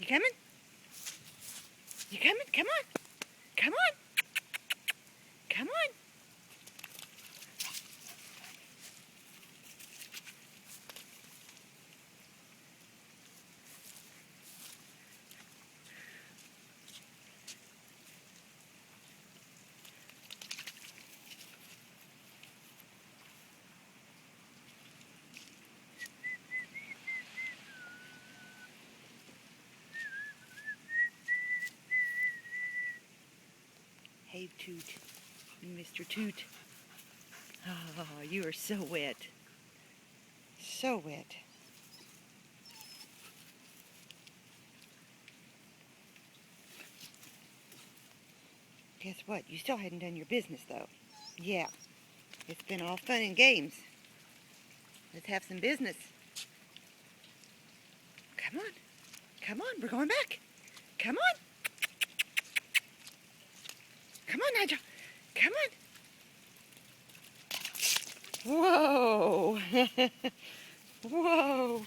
You coming? You coming? Come on. Come on. Come on. Hey, Toot. Mr. Toot. Oh, you are so wet. So wet. Guess what? You still hadn't done your business, though. Yeah. It's been all fun and games. Let's have some business. Come on. Come on. We're going back. Come on. Come on, Nigel. Come on. Whoa. Whoa.